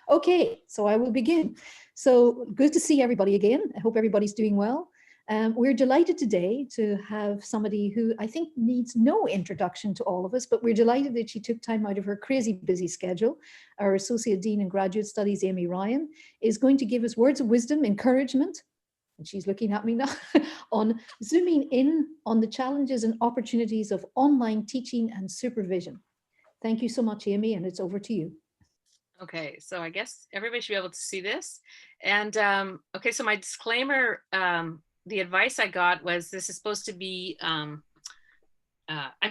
Okay, so I will begin. So good to see everybody again. I hope everybody's doing well. We're delighted today to have somebody who I think needs no introduction to all of us, but we're delighted that she took time out of her crazy busy schedule. Our Associate Dean in Graduate Studies, Aimee Ryan, is going to give us words of wisdom, encouragement, and she's looking at me now, on zooming in on the challenges and opportunities of online teaching and supervision. Thank you so much, Aimee, and it's over to you. Okay, so I guess everybody should be able to see this. And okay, so my disclaimer, the advice I got was this is supposed to be, I'm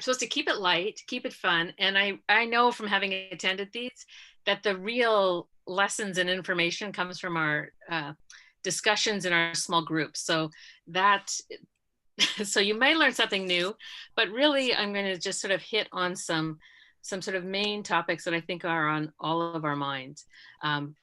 supposed to keep it light, keep it fun. And I know from having attended these that the real lessons and information comes from our discussions in our small groups. So that, so you may learn something new, but really I'm going to just sort of hit on some sort of main topics that I think are on all of our minds. Um,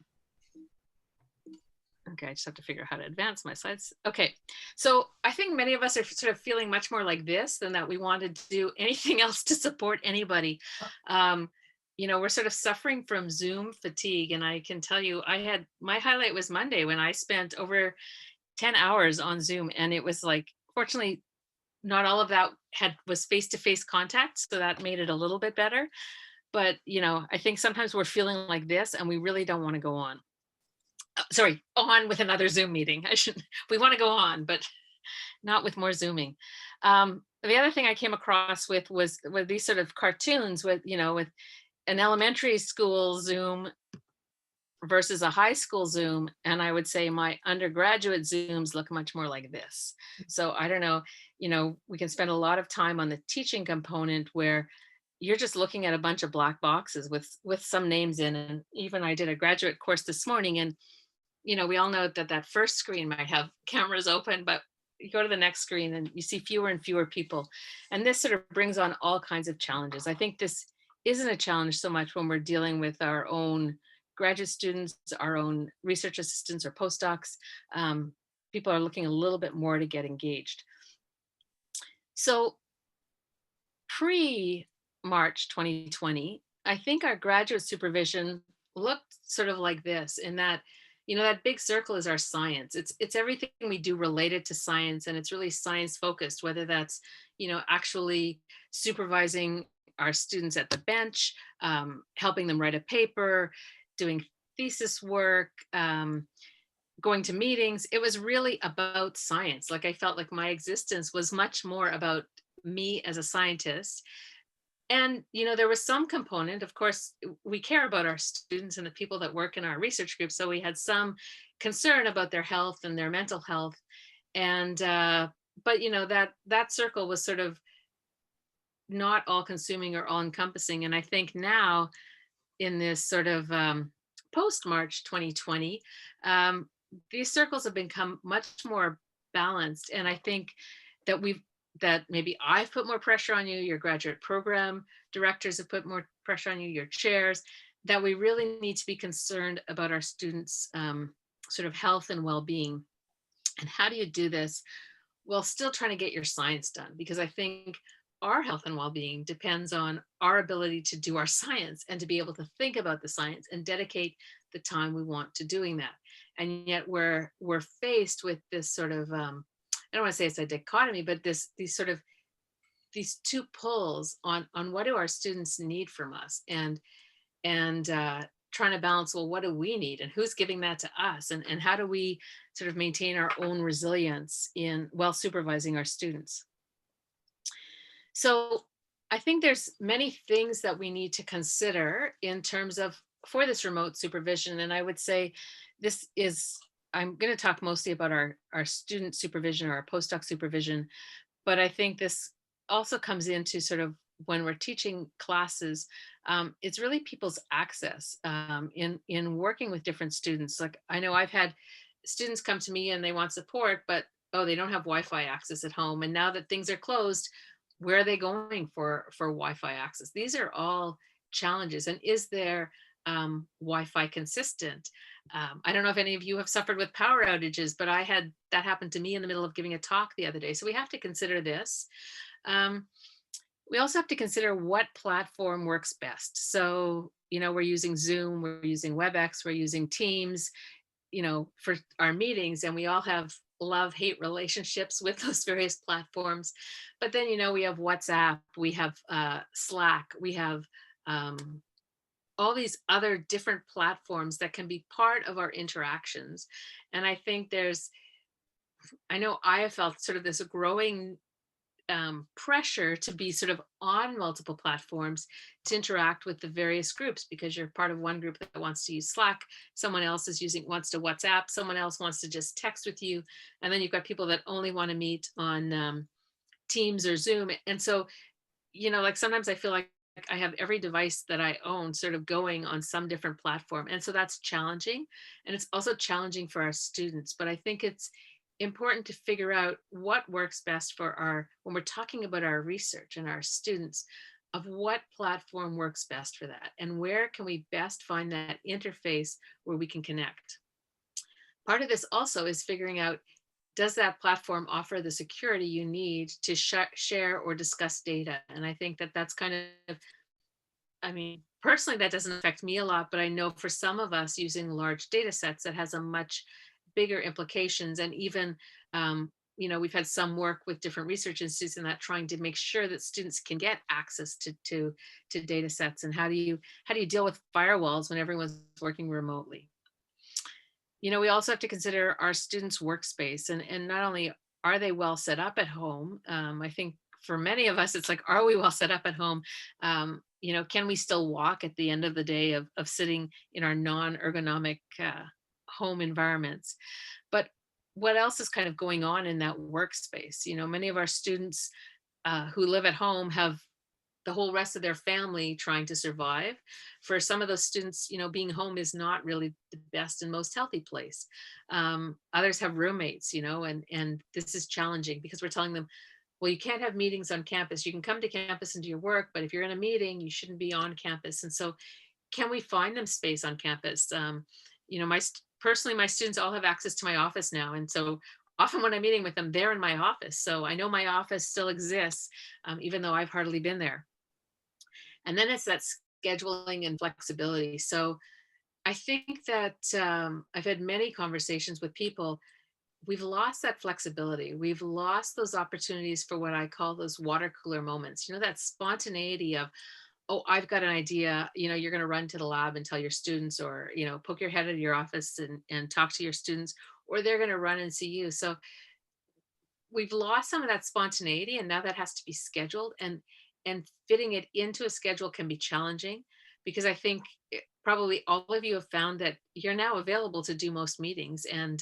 okay, I just have to figure out how to advance my slides. Okay, so I think many of us are sort of feeling much more like this than that we wanted to do anything else to support anybody. Um, you know, we're sort of suffering from Zoom fatigue. And I can tell you, I had my highlight was Monday when I spent over 10 hours on Zoom. And it was like, fortunately, not all of that was face-to-face contact. So that made it a little bit better. But, you know, I think sometimes we're feeling like this and we really don't want to go on. Sorry, on with another Zoom meeting. I shouldn't, we want to go on, but not with more Zooming. The other thing I came across was these sort of cartoons with, you know, with an elementary school Zoom versus a high school Zoom. And I would say my undergraduate Zooms look much more like this. So I don't know, you know, we can spend a lot of time on the teaching component where you're just looking at a bunch of black boxes with some names in. And even I did a graduate course this morning, and you know, we all know that that first screen might have cameras open, but you go to the next screen and you see fewer and fewer people. And this sort of brings on all kinds of challenges. I think this isn't a challenge so much when we're dealing with our own graduate students, our own research assistants or postdocs. Um, People are looking a little bit more to get engaged. So pre-March 2020, I think our graduate supervision looked sort of like this, in that, you know, that big circle is our science. It's everything we do related to science, and it's really science focused, whether that's, you know, actually supervising our students at the bench, helping them write a paper, doing thesis work, going to meetings. It was really about science. Like I felt like my existence was much more about me as a scientist. And, you know, there was some component, of course, we care about our students and the people that work in our research group. So we had some concern about their health and their mental health. And, but, you know, that circle was sort of not all consuming or all encompassing. And I think now in this sort of post March 2020, um, these circles have become much more balanced. And I think that that maybe I've put more pressure on you, your graduate program directors have put more pressure on you, your chairs, that we really need to be concerned about our students' sort of health and well-being. And how do you do this while still trying to get your science done? Because I think our health and well-being depends on our ability to do our science and to be able to think about the science and dedicate the time we want to doing that. And yet we're faced with this sort of I don't want to say it's a dichotomy, but these two pulls on what do our students need from us, and trying to balance, well, what do we need and who's giving that to us, and how do we sort of maintain our own resilience in while supervising our students. So I think there's many things that we need to consider in terms of for this remote supervision. And I would say this is, I'm going to talk mostly about our student supervision or our postdoc supervision, but I think this also comes into sort of when we're teaching classes, it's really people's access in working with different students. Like I know I've had students come to me and they want support, but oh, they don't have Wi-Fi access at home. And now that things are closed, where are they going for Wi-Fi access? These are all challenges. And is there Wi-Fi consistent? I don't know if any of you have suffered with power outages, but I had that happen to me in the middle of giving a talk the other day. So we have to consider this. We also have to consider what platform works best. So we're using Zoom, we're using WebEx, we're using Teams, for our meetings, and we all have love-hate relationships with those various platforms. But then, we have WhatsApp, we have Slack, we have um, all these other different platforms that can be part of our interactions. And I think I know I have felt sort of this growing pressure to be sort of on multiple platforms to interact with the various groups, because you're part of one group that wants to use Slack, someone else wants to WhatsApp, someone else wants to just text with you, and then you've got people that only want to meet on Teams or Zoom. And so, like sometimes I feel like I have every device that I own sort of going on some different platform. And so that's challenging. And it's also challenging for our students. But I think it's important to figure out what works best for when we're talking about our research and our students, of what platform works best for that. And where can we best find that interface where we can connect? Part of this also is figuring out, does that platform offer the security you need to share or discuss data? And I think that that's kind of, I mean, personally, that doesn't affect me a lot, but I know for some of us using large data sets, that has a much bigger implications. And even, we've had some work with different research institutes in that, trying to make sure that students can get access to data sets. And how do you deal with firewalls when everyone's working remotely? We also have to consider our students' workspace, and not only are they well set up at home. I think for many of us, it's like, are we well set up at home? Can we still walk at the end of the day of sitting in our non-ergonomic home environments? But what else is kind of going on in that workspace? Many of our students who live at home have the whole rest of their family trying to survive. For some of those students, being home is not really the best and most healthy place. Others have roommates, and this is challenging because we're telling them, well, you can't have meetings on campus. You can come to campus and do your work, but if you're in a meeting, you shouldn't be on campus. And so, can we find them space on campus? Personally, my students all have access to my office now, and so often when I'm meeting with them, they're in my office. So I know my office still exists, even though I've hardly been there. And then it's that scheduling and flexibility. So I think that I've had many conversations with people. We've lost that flexibility. We've lost those opportunities for what I call those water cooler moments. That spontaneity of, oh, I've got an idea. You're going to run to the lab and tell your students, or, poke your head out of your office and talk to your students, or they're going to run and see you. So we've lost some of that spontaneity, and now that has to be scheduled, and fitting it into a schedule can be challenging, because I think probably all of you have found that you're now available to do most meetings, and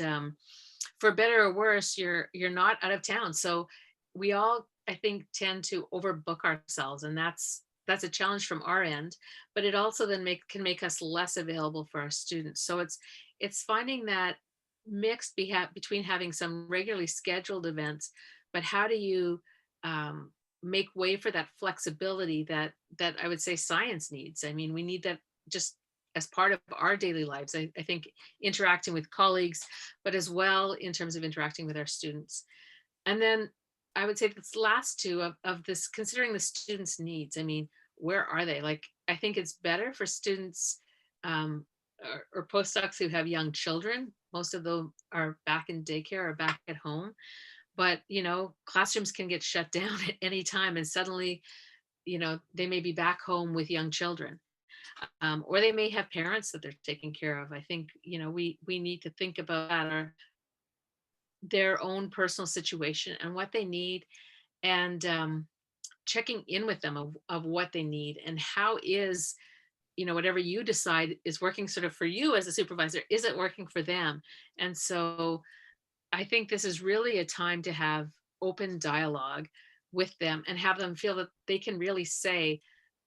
for better or worse, you're not out of town. So we all, I think, tend to overbook ourselves, and that's a challenge from our end. But it also then can make us less available for our students. So it's finding that between having some regularly scheduled events, but how do you make way for that flexibility that I would say science needs? I mean, we need that just as part of our daily lives. I think interacting with colleagues, but as well in terms of interacting with our students. And then I would say this last two of this, considering the students' needs. I mean, where are they? Like, I think it's better for students or postdocs who have young children. Most of them are back in daycare or back at home. But, classrooms can get shut down at any time. And suddenly, they may be back home with young children. Or they may have parents that they're taking care of. I think, we need to think about that, or their own personal situation and what they need, and checking in with them of what they need, and how is, whatever you decide is working sort of for you as a supervisor, is it working for them? And so I think this is really a time to have open dialogue with them and have them feel that they can really say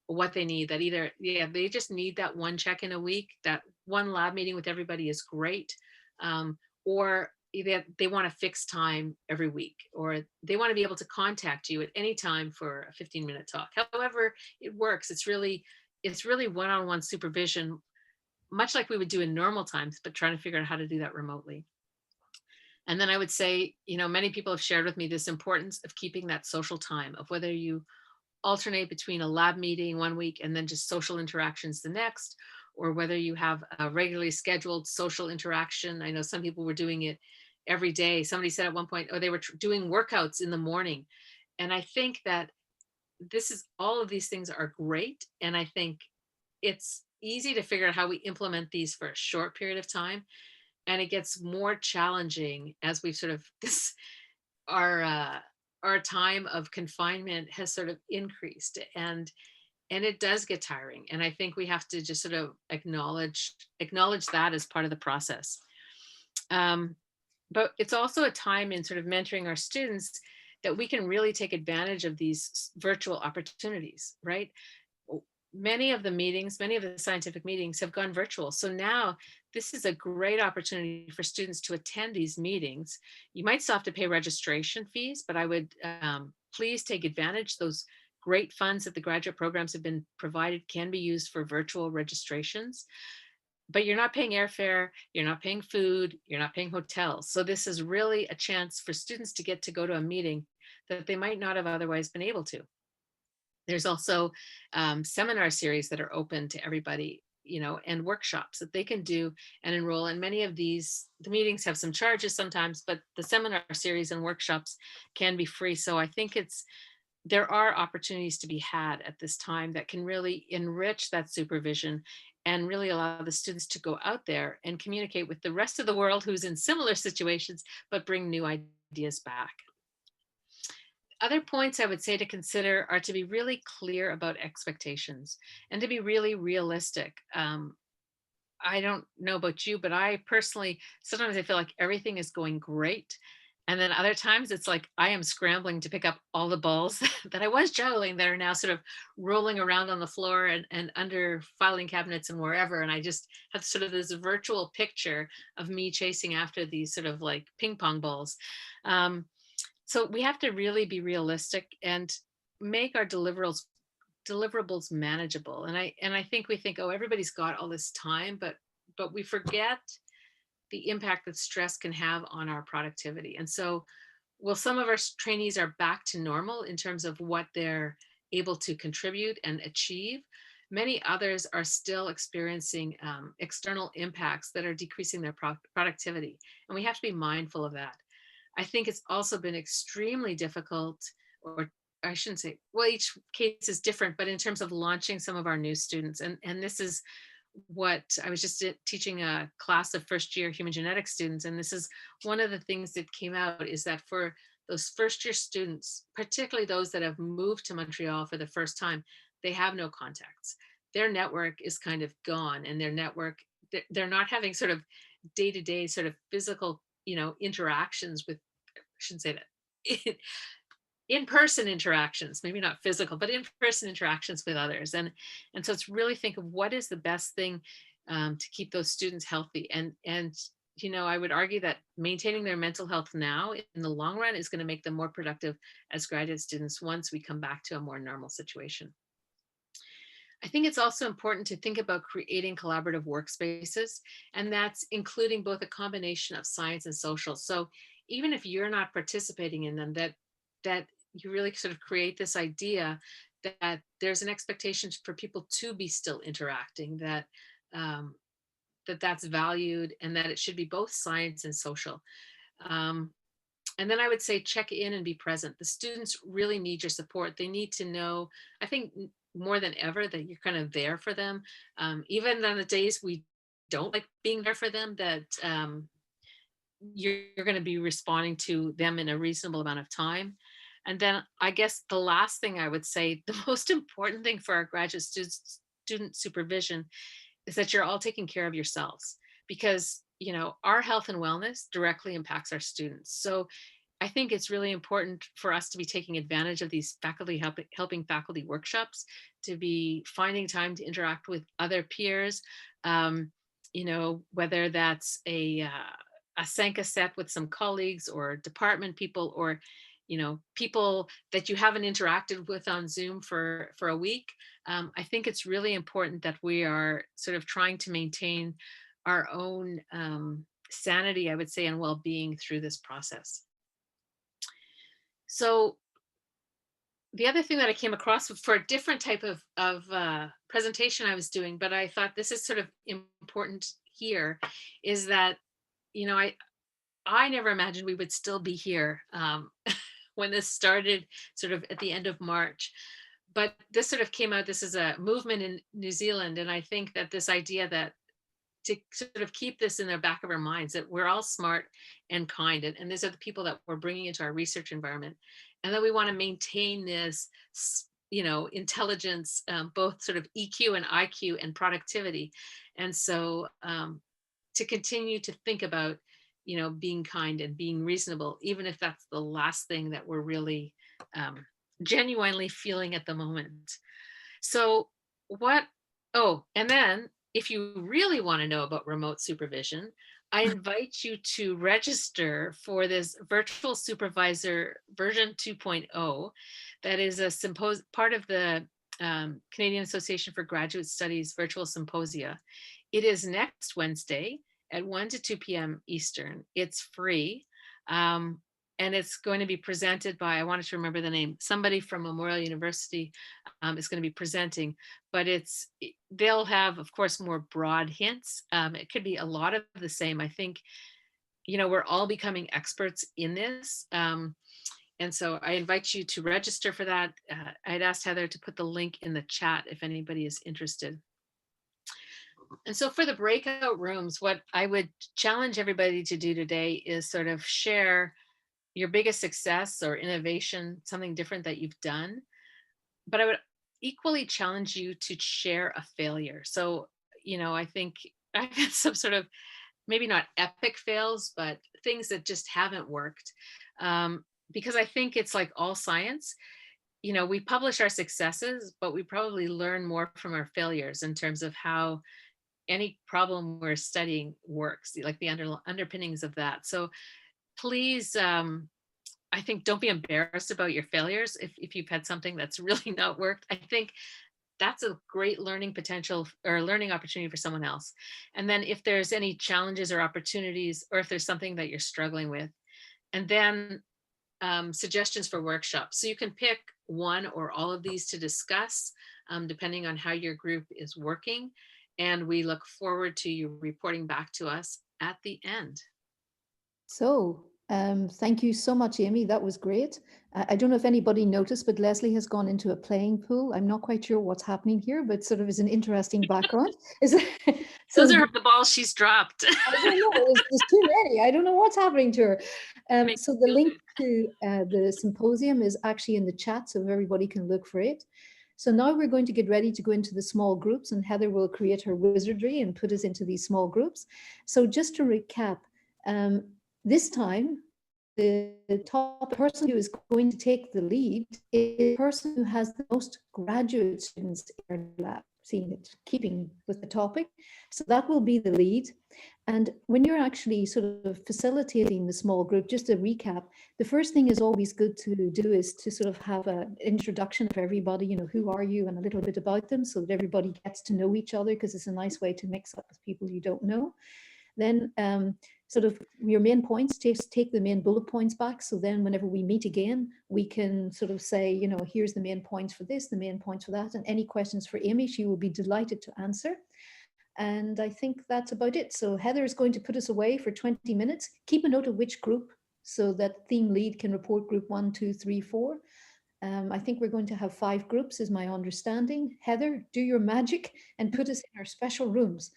what they need. That either, yeah, they just need that one check in a week, that one lab meeting with everybody is great, or they want a fixed time every week, or they want to be able to contact you at any time for a 15-minute talk. However it works, it's really one-on-one supervision, much like we would do in normal times, but trying to figure out how to do that remotely. And then I would say, many people have shared with me this importance of keeping that social time, of whether you alternate between a lab meeting one week and then just social interactions the next, or whether you have a regularly scheduled social interaction. I know some people were doing it every day. Somebody said at one point, oh, they were doing workouts in the morning. And I think that all of these things are great. And I think it's easy to figure out how we implement these for a short period of time. And it gets more challenging as we sort of our uh, our time of confinement has sort of increased, and it does get tiring. And I think we have to just sort of acknowledge that as part of the process. Um, but it's also a time in sort of mentoring our students that we can really take advantage of these virtual opportunities, right? Many of the meetings, many of the scientific meetings have gone virtual. So now this is a great opportunity for students to attend these meetings. You might still have to pay registration fees, but I would please take advantage. Those great funds that the graduate programs have been provided can be used for virtual registrations, but you're not paying airfare, you're not paying food, you're not paying hotels. So this is really a chance for students to get to go to a meeting that they might not have otherwise been able to. There's also seminar series that are open to everybody, and workshops that they can do and enroll. And many of these, the meetings have some charges sometimes, but the seminar series and workshops can be free. So I think there are opportunities to be had at this time that can really enrich that supervision and really allow the students to go out there and communicate with the rest of the world who's in similar situations, but bring new ideas back. Other points I would say to consider are to be really clear about expectations and to be really realistic. I don't know about you, but I personally, sometimes I feel like everything is going great. And then other times it's like I am scrambling to pick up all the balls that I was juggling that are now sort of rolling around on the floor and under filing cabinets and wherever. And I just have sort of this virtual picture of me chasing after these sort of like ping pong balls. Um, so we have to really be realistic and make our deliverables manageable. And I think we think, oh, everybody's got all this time, but we forget the impact that stress can have on our productivity. And so while some of our trainees are back to normal in terms of what they're able to contribute and achieve, many others are still experiencing external impacts that are decreasing their productivity. And we have to be mindful of that. I think it's also been extremely difficult, or I shouldn't say, well, each case is different, but in terms of launching some of our new students, and this is what I was just teaching a class of first year human genetics students. And this is one of the things that came out, is that for those first year students, particularly those that have moved to Montreal for the first time, they have no contacts. Their network is kind of gone, and their network, they're not having sort of day-to-day sort of physical, interactions with, I shouldn't say that, in-person interactions, maybe not physical, but in-person interactions with others. And so it's really think of what is the best thing to keep those students healthy. And I would argue that maintaining their mental health now in the long run is going to make them more productive as graduate students once we come back to a more normal situation. I think it's also important to think about creating collaborative workspaces, and that's including both a combination of science and social. So even if you're not participating in them, that you really sort of create this idea that there's an expectation for people to be still interacting, um, that's valued, and that it should be both science and social. Um, and then I would say check in and be present. The students really need your support. They need to know, I think more than ever, that you're kind of there for them. Even on the days we don't like being there for them, that you're going to be responding to them in a reasonable amount of time. And then I guess the last thing I would say, the most important thing for our graduate student supervision is that you're all taking care of yourselves, because our health and wellness directly impacts our students. So I think it's really important for us to be taking advantage of these helping faculty workshops, to be finding time to interact with other peers, whether that's a Sanka set with some colleagues or department people, or people that you haven't interacted with on Zoom for a week. I think it's really important that we are sort of trying to maintain our own sanity, I would say, and well-being through this process. So the other thing that I came across for a different type of presentation I was doing, but I thought this is sort of important here, is that, you know, I never imagined we would still be here when this started sort of at the end of March. But this sort of came out, this is a movement in New Zealand. And I think that this idea that to sort of keep this in the back of our minds, that we're all smart and kind, and these are the people that we're bringing into our research environment, and that we want to maintain this, you know, intelligence, both sort of EQ and IQ and productivity. And so to continue to think about, you know, being kind and being reasonable, even if that's the last thing that we're really genuinely feeling at the moment. So what, oh, and then if you really want to know about remote supervision, I invite you to register for this virtual supervisor version 2.0. That is a part of the Canadian Association for Graduate Studies virtual symposia. It is next Wednesday at 1 to 2 p.m. Eastern. It's free. And it's going to be presented by, I wanted to remember the name, somebody from Memorial University is going to be presenting, but they'll have, of course, more broad hints. It could be a lot of the same. I think, you know, we're all becoming experts in this. And so I invite you to register for that. I'd asked Heather to put the link in the chat if anybody is interested. And so for the breakout rooms, what I would challenge everybody to do today is sort of share your biggest success or innovation, something different that you've done. But I would equally challenge you to share a failure. So, you know, I think I've had some sort of, maybe not epic fails, but things that just haven't worked. Because I think it's like all science, you know, we publish our successes, but we probably learn more from our failures in terms of how any problem we're studying works, like the underpinnings of that. So please, I think, don't be embarrassed about your failures. If you've had something that's really not worked, I think that's a great learning potential or learning opportunity for someone else. And then if there's any challenges or opportunities, or if there's something that you're struggling with, and then suggestions for workshops. So you can pick one or all of these to discuss, depending on how your group is working. And we look forward to you reporting back to us at the end. So thank you so much, Aimee. That was great. I don't know if anybody noticed, but Leslie has gone into a playing pool. I'm not quite sure what's happening here, but sort of is an interesting background. So those are the balls she's dropped. I don't know. There's too many. I don't know what's happening to her. So the link to the symposium is actually in the chat, so everybody can look for it. So now we're going to get ready to go into the small groups, and Heather will create her wizardry and put us into these small groups. So just to recap, this time, the top person who is going to take the lead is the person who has the most graduate students in their lab, seeing it, keeping with the topic. So that will be the lead. And when you're actually sort of facilitating the small group, just to recap, the first thing is always good to do is to sort of have an introduction of everybody, you know, who are you and a little bit about them, so that everybody gets to know each other, because it's a nice way to mix up with people you don't know. Then sort of your main points, take the main bullet points back. So then whenever we meet again, we can sort of say, you know, here's the main points for this, the main points for that, and any questions for Aimee, she will be delighted to answer. And I think that's about it. So Heather is going to put us away for 20 minutes. Keep a note of which group, so that theme lead can report group 1, 2, 3, 4. I think we're going to have 5 groups, is my understanding. Heather, do your magic and put us in our special rooms.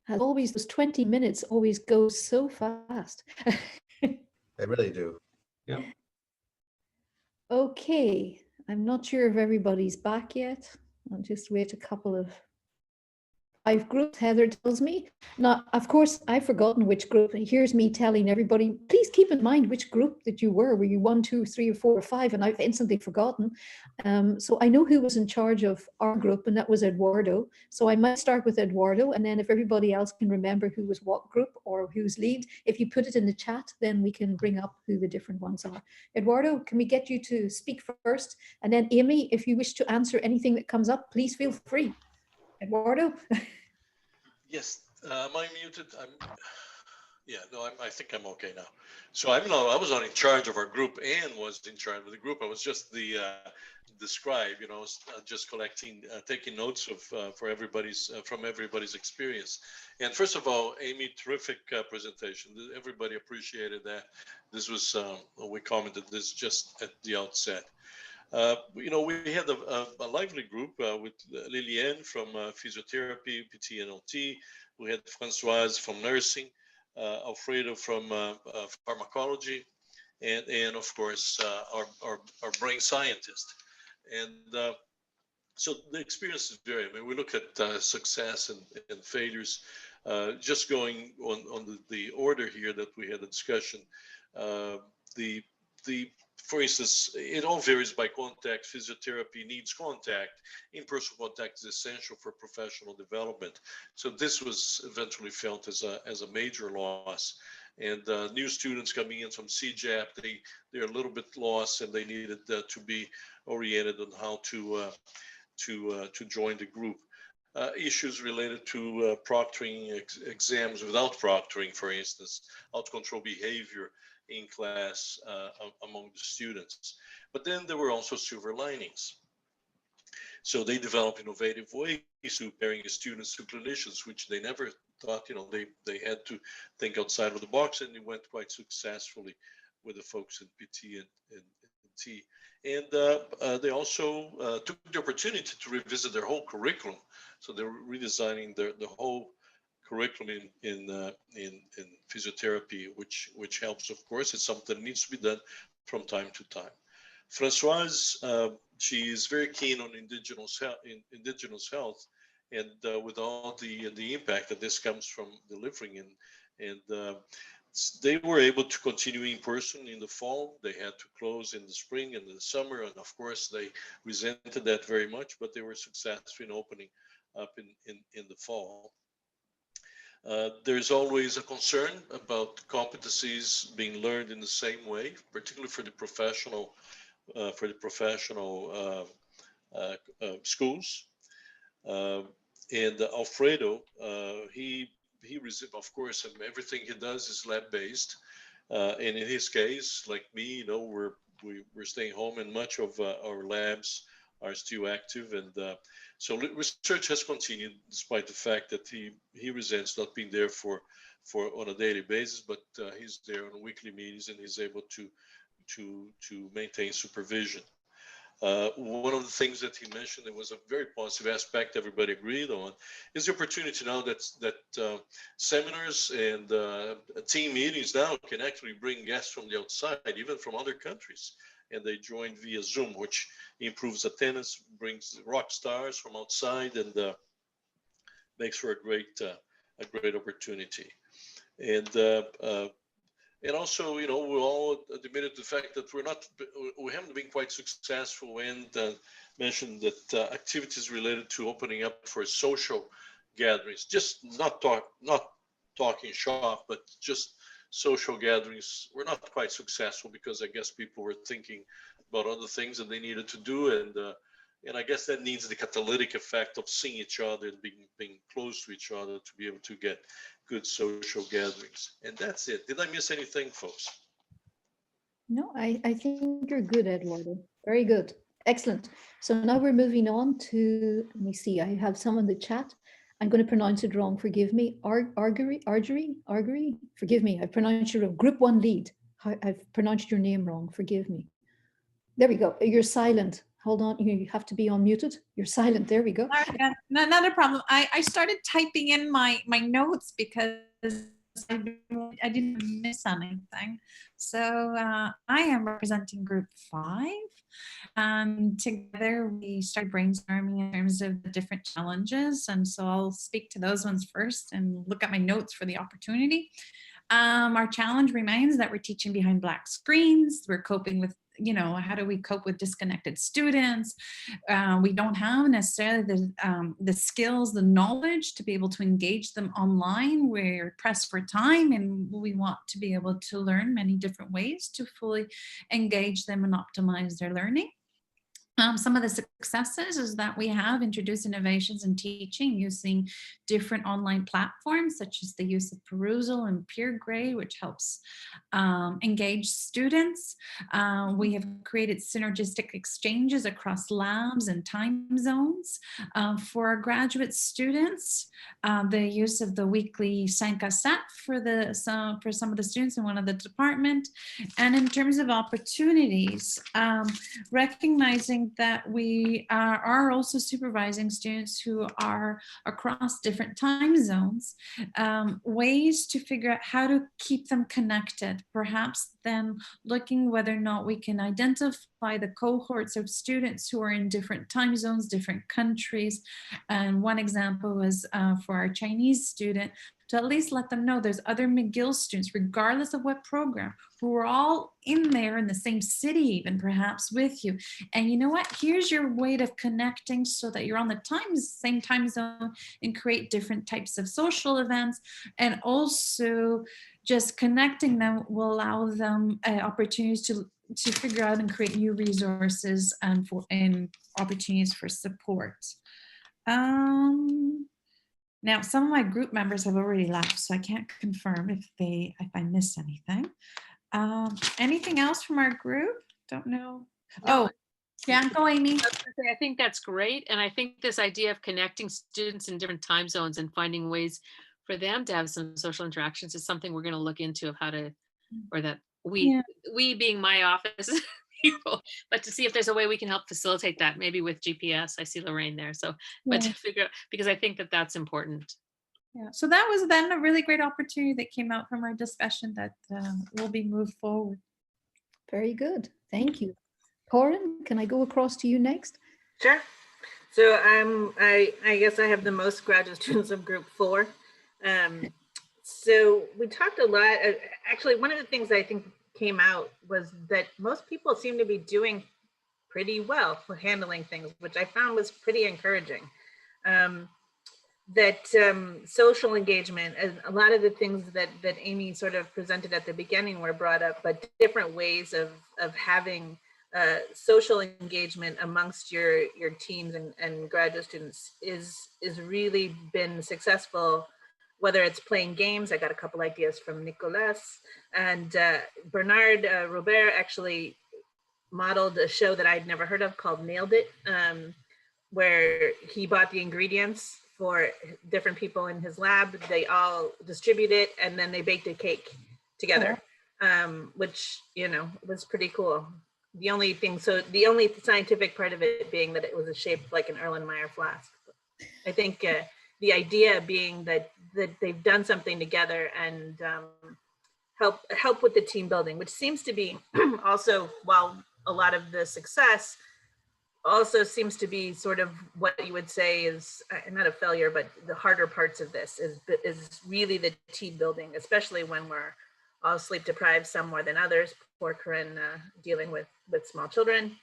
As always, those 20 minutes always go so fast. They really do. Yeah. Okay, I'm not sure if everybody's back yet. I'll just wait a couple of 5 groups, Heather tells me. Now, of course, I've forgotten which group. And here's me telling everybody, please keep in mind which group that you were. Were you 1, 2, 3, or 4, or 5? And I've instantly forgotten. So I know who was in charge of our group, and that was Eduardo. So I might start with Eduardo, and then if everybody else can remember who was what group or who's lead, if you put it in the chat, then we can bring up who the different ones are. Eduardo, can we get you to speak first? And then Aimee, if you wish to answer anything that comes up, please feel free. Eduardo? Yes, am I muted? Yeah, no, I think I'm okay now. So I was not in charge of our group and was in charge of the group. I was just the scribe, just collecting, taking notes of for everybody's from everybody's experience. And first of all, Aimee, terrific presentation. Everybody appreciated that. This was we commented this just at the outset. We had a lively group with Liliane from physiotherapy, PT and OT. We had Francoise from nursing, Alfredo from pharmacology, and of course our brain scientist. And so the experience is very. I mean, we look at success and failures. Just going on the order here that we had a discussion. The For instance, it all varies by context. Physiotherapy needs contact. In-person contact is essential for professional development. So this was eventually felt as a major loss. And new students coming in from CJAP, they're a little bit lost, and they needed to be oriented on how to join the group. Issues related to proctoring exams without proctoring, for instance, how to control behavior in class among the students. But then there were also silver linings. So they developed innovative ways to pairing students to clinicians, which they never thought, they had to think outside of the box, and it went quite successfully with the folks in PT and T. And they also took the opportunity to revisit their whole curriculum. So they're redesigning the whole curriculum in physiotherapy, which helps, of course. It's something that needs to be done from time to time. Françoise, she is very keen on indigenous health, and with all the impact that this comes from delivering, and they were able to continue in person in the fall. They had to close in the spring and the summer, and of course they resented that very much, but they were successful in opening up in the fall. There's always a concern about competencies being learned in the same way, particularly for the professional schools. And Alfredo, he of course, everything he does is lab-based. And in his case, like me, we're staying home, and much of our labs are still active. And so research has continued despite the fact that he resents not being there for on a daily basis, but he's there on weekly meetings, and he's able to maintain supervision. One of the things that he mentioned that was a very positive aspect everybody agreed on is the opportunity now that seminars and team meetings now can actually bring guests from the outside, even from other countries, and they join via Zoom, which improves attendance, brings rock stars from outside, and makes for a great opportunity. And also, we all admitted the fact that we haven't been quite successful, and mentioned that activities related to opening up for social gatherings, just not talking shop, but just social gatherings, were not quite successful because I guess people were thinking about other things that they needed to do, and I guess that needs the catalytic effect of seeing each other and being close to each other to be able to get good social gatherings. And that's it. Did I miss anything, folks? No, I think you're good, Eduardo. Very good. Excellent. So now we're moving on to, let me see, I have some in the chat. I'm going to pronounce it wrong. Forgive me. Argery. Forgive me. I pronounced your Group 1 lead. I've pronounced your name wrong. Forgive me. There we go. You're silent. Hold on. You have to be unmuted. You're silent. There we go. Not a problem. I started typing in my notes because I didn't miss anything. So I am representing group 5. Together we started brainstorming in terms of the different challenges. And so I'll speak to those ones first and look at my notes for the opportunity. Our challenge remains that we're teaching behind black screens. We're coping with, how do we cope with disconnected students? We don't have necessarily the skills, the knowledge to be able to engage them online. We're pressed for time and we want to be able to learn many different ways to fully engage them and optimize their learning. Some of the successes is that we have introduced innovations in teaching using different online platforms, such as the use of Perusal and PeerGrade, which helps engage students. We have created synergistic exchanges across labs and time zones. For our graduate students, the use of the weekly 5 à 7 for some of the students in one of the department. And in terms of opportunities, recognizing that we are also supervising students who are across different time zones, ways to figure out how to keep them connected, perhaps then looking whether or not we can identify the cohorts of students who are in different time zones, different countries. And one example was for our Chinese student, to at least let them know there's other McGill students, regardless of what program, who are all in there in the same city, even perhaps with you. And you know what? Here's your way of connecting so that you're on the same time zone and create different types of social events. And also just connecting them will allow them opportunities to figure out and create new resources and opportunities for support. Now, some of my group members have already left, so I can't confirm if I missed anything. Anything else from our group? Don't know. Oh, yeah, go Aimee. I think that's great. And I think this idea of connecting students in different time zones and finding ways for them to have some social interactions is something we're going to look into of how to, or that we being my office people, but to see if there's a way we can help facilitate that, maybe with GPS. I see Lorraine there. So, but to figure out, because I think that that's important. Yeah, so that was then a really great opportunity that came out from our discussion that will be moved forward. Very good. Thank you. Corin, can I go across to you next? Sure. So I guess I have the most graduate students of group 4. So we talked a lot. Actually, one of the things I think came out was that most people seem to be doing pretty well for handling things, which I found was pretty encouraging. Social engagement and a lot of the things that Aimee sort of presented at the beginning were brought up, but different ways of having social engagement amongst your teams and graduate students is really been successful. Whether it's playing games, I got a couple ideas from Nicolas, and Bernard Robert actually modeled a show that I'd never heard of called Nailed It, where he bought the ingredients for different people in his lab. They all distribute it, and then they baked a cake together, which, was pretty cool. The only scientific part of it being that it was shaped like an Erlenmeyer flask. I think the idea being that they've done something together and help with the team building, which seems to be also, while a lot of the success also seems to be sort of what you would say is not a failure, but the harder parts of this is really the team building, especially when we're all sleep deprived, some more than others. Poor Corinne dealing with small children.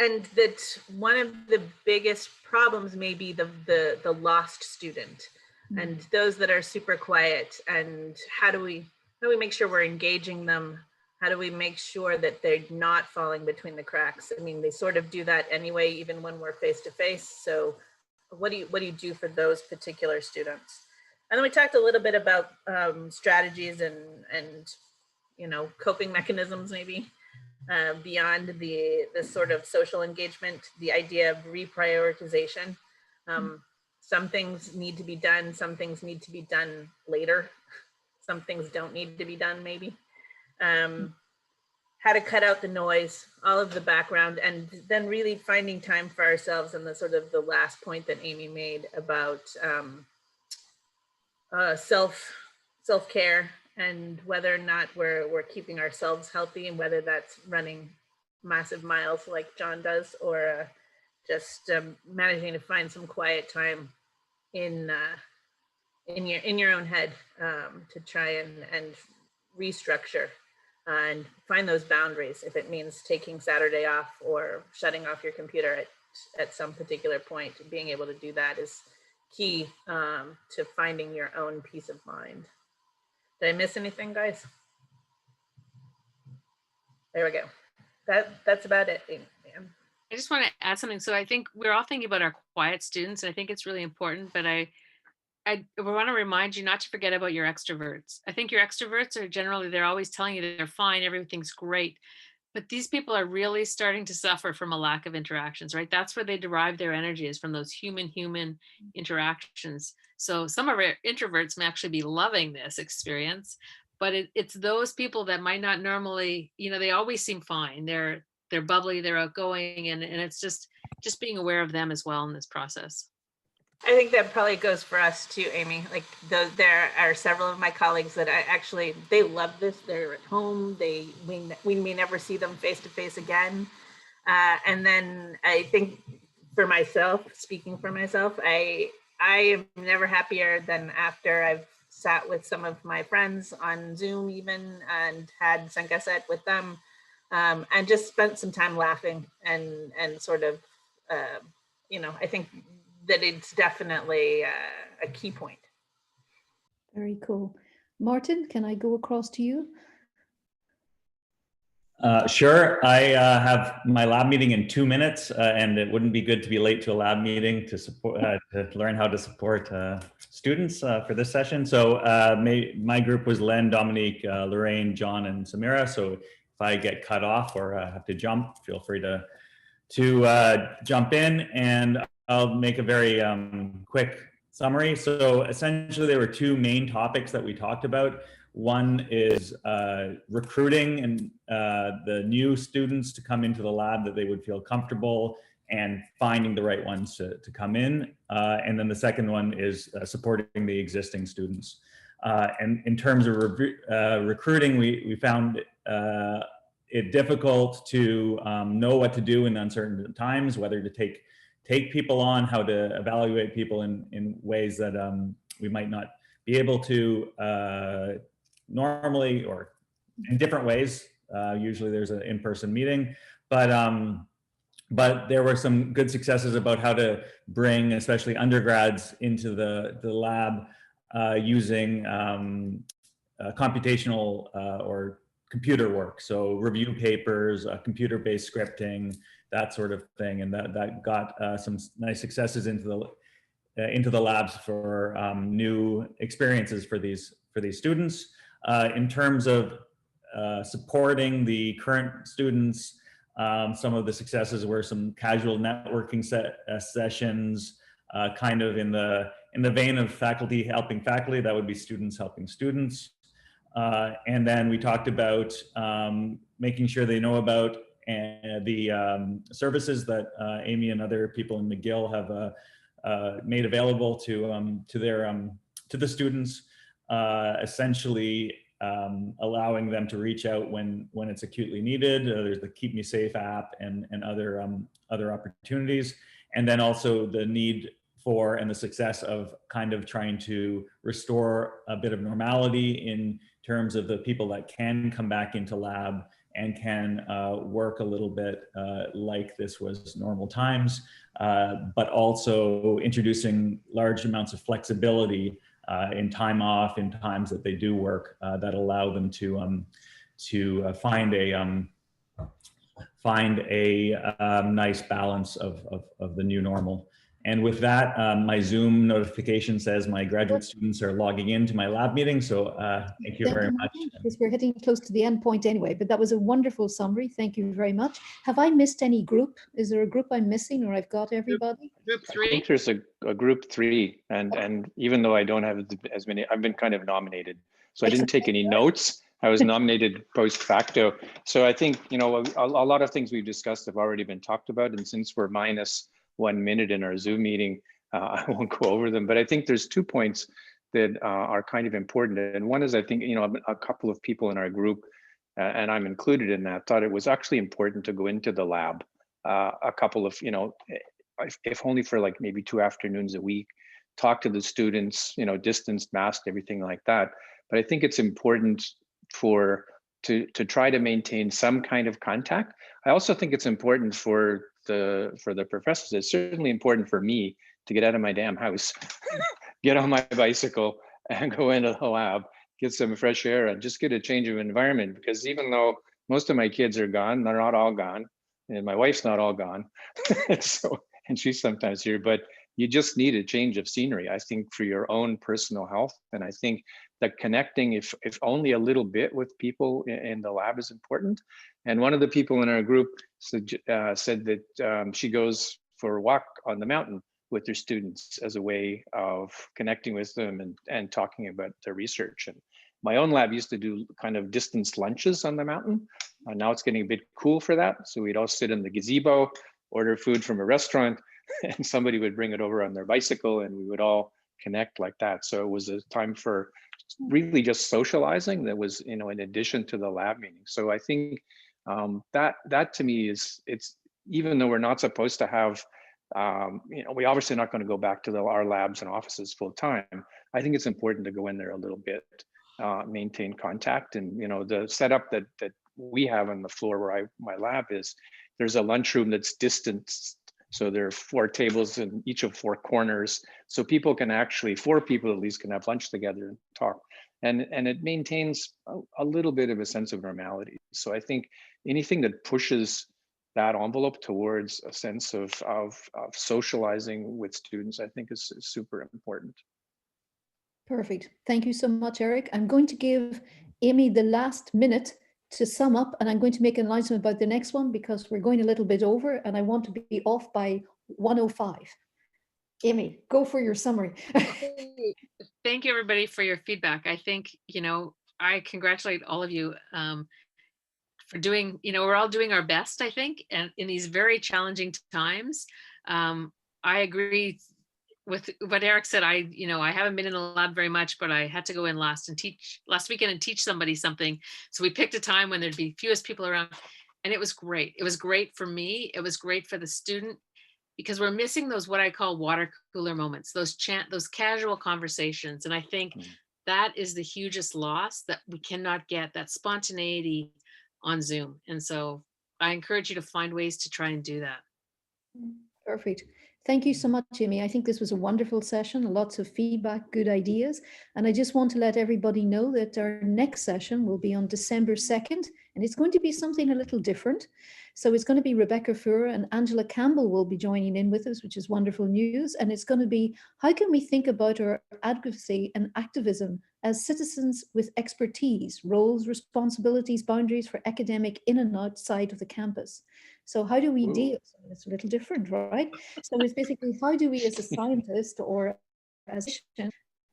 And that one of the biggest problems may be the lost student and those that are super quiet, and how do we make sure we're engaging them? How do we make sure that they're not falling between the cracks? I mean, they sort of do that anyway, even when we're face to face. So what do you do for those particular students? And then we talked a little bit about strategies and coping mechanisms, maybe beyond the sort of social engagement, the idea of reprioritization. Some things need to be done, some things need to be done later, some things don't need to be done, maybe. How to cut out the noise, all of the background, and then really finding time for ourselves. And the sort of the last point that Aimee made about self-care, and whether or not we're keeping ourselves healthy, and whether that's running massive miles like John does, or just managing to find some quiet time in your own head, to try and restructure and find those boundaries. If it means taking Saturday off or shutting off your computer at some particular point, being able to do that is key to finding your own peace of mind. Did I miss anything, guys? There we go. That's about it. I just want to add something. So I think we're all thinking about our quiet students, and I think it's really important, but I want to remind you not to forget about your extroverts. I think your extroverts are generally, they're always telling you that they're fine, everything's great. But these people are really starting to suffer from a lack of interactions, right? That's where they derive their energy, is from those human interactions. So some of our introverts may actually be loving this experience, but it's those people that might not normally, they always seem fine. They're bubbly, they're outgoing, and it's just being aware of them as well in this process. I think that probably goes for us too, Aimee. Like there are several of my colleagues that they love this. They're at home. We may never see them face to face again. And then I think for myself, speaking for myself, I am never happier than after I've sat with some of my friends on Zoom even, and had Sankaset with them, and just spent some time laughing and sort of, I think that it's definitely a key point. Very cool. Martin, can I go across to you? Sure. I have my lab meeting in 2 minutes, and it wouldn't be good to be late to a lab meeting to support to learn how to support students for this session. So my group was Len, Dominique, Lorraine, John, and Samira. So if I get cut off or have to jump, feel free to jump in, and I'll make a very quick summary. So essentially, there were 2 main topics that we talked about. One is recruiting and the new students to come into the lab, that they would feel comfortable, and finding the right ones to come in. And then the second one is supporting the existing students. And in terms of recruiting, we found it difficult to know what to do in uncertain times, whether to take people on, how to evaluate people in ways that we might not be able to normally, or in different ways. Usually there's an in-person meeting, but there were some good successes about how to bring especially undergrads into the lab using computational or computer work. So review papers, computer-based scripting, that sort of thing. And that got some nice successes into the labs for new experiences for these students. In terms of supporting the current students, some of the successes were some casual networking sessions, kind of in the vein of faculty helping faculty. That would be students helping students. And then we talked about making sure they know about the services that Aimee and other people in McGill have made available to the students, essentially allowing them to reach out when it's acutely needed. There's the Keep Me Safe app and other opportunities, and then also the need for and the success of kind of trying to restore a bit of normality in terms of the people that can come back into lab and can work a little bit like this was normal times, but also introducing large amounts of flexibility in time off, in times that they do work, that allow them to find a nice balance of the new normal. And with that, my Zoom notification says my graduate students are logging into my lab meeting. So thank you very much. Because we're hitting close to the end point anyway, but that was a wonderful summary. Thank you very much. Have I missed any group? Is there a group I'm missing, or I've got everybody? Group I 3. think there's a group 3, and even though I don't have as many, I've been kind of nominated. So I didn't take any notes. I was nominated post facto. So I think, a lot of things we've discussed have already been talked about. And since we're minus 1 minute in our Zoom meeting, I won't go over them. But I think there's 2 points that are kind of important. And one is, I think, a couple of people in our group, and I'm included in that, thought it was actually important to go into the lab a couple of, if only for like maybe 2 afternoons a week, talk to the students, distanced, masked, everything like that. But I think it's important to try to maintain some kind of contact. I also think it's important for the professors. It's certainly important for me to get out of my damn house, get on my bicycle and go into the lab, get some fresh air and just get a change of environment. Because even though most of my kids are gone, they're not all gone, and my wife's not all gone. So, and she's sometimes here, but you just need a change of scenery, I think, for your own personal health. And I think that connecting, if only a little bit, with people in the lab is important. And one of the people in our group said that she goes for a walk on the mountain with her students as a way of connecting with them and talking about their research. And my own lab used to do kind of distance lunches on the mountain. Now it's getting a bit cool for that. So we'd all sit in the gazebo, order food from a restaurant, and somebody would bring it over on their bicycle and we would all connect like that. So it was a time for really just socializing that was, in addition to the lab meeting. So I think that to me it's, even though we're not supposed to have, we obviously not going to go back to our labs and offices full time. I think it's important to go in there a little bit, maintain contact. And, the setup that we have on the floor where my lab is, there's a lunchroom that's distanced. So there are 4 tables in each of 4 corners. So people can actually, 4 people at least, can have lunch together and talk. And it maintains a little bit of a sense of normality. So I think anything that pushes that envelope towards a sense of socializing with students, I think is super important. Perfect. Thank you so much, Eric. I'm going to give Aimee the last minute to sum up, and I'm going to make an announcement about the next one because we're going a little bit over and I want to be off by 1:05. Aimee, go for your summary. Thank you, everybody, for your feedback. I think, I congratulate all of you for doing, we're all doing our best, I think, and in these very challenging times. I agree with what Eric said. I haven't been in the lab very much, but I had to go in last weekend and teach somebody something. So we picked a time when there'd be fewest people around, and it was great. It was great for me. It was great for the student, because we're missing those, what I call water cooler moments, those casual conversations. And I think that is the hugest loss that we cannot get, that spontaneity on Zoom. And so I encourage you to find ways to try and do that. Perfect. Thank you so much, Aimee. I think this was a wonderful session, lots of feedback, good ideas. And I just want to let everybody know that our next session will be on December 2nd, and it's going to be something a little different. So it's going to be Rebecca Fura and Angela Campbell will be joining in with us, which is wonderful news. And it's going to be, how can we think about our advocacy and activism as citizens with expertise, roles, responsibilities, boundaries for academic in and outside of the campus? So how do we deal? It's a little different, right? So it's basically, how do we as a scientist or as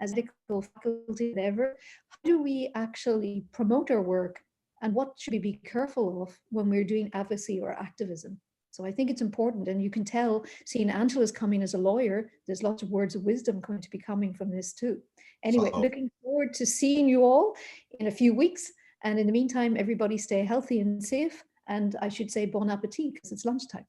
ethical faculty, whatever, how do we actually promote our work, and what should we be careful of when we're doing advocacy or activism? So I think it's important, and you can tell, seeing Angela's coming as a lawyer, there's lots of words of wisdom going to be coming from this too. Anyway, looking forward to seeing you all in a few weeks. And in the meantime, everybody stay healthy and safe. And I should say bon appetit because it's lunchtime.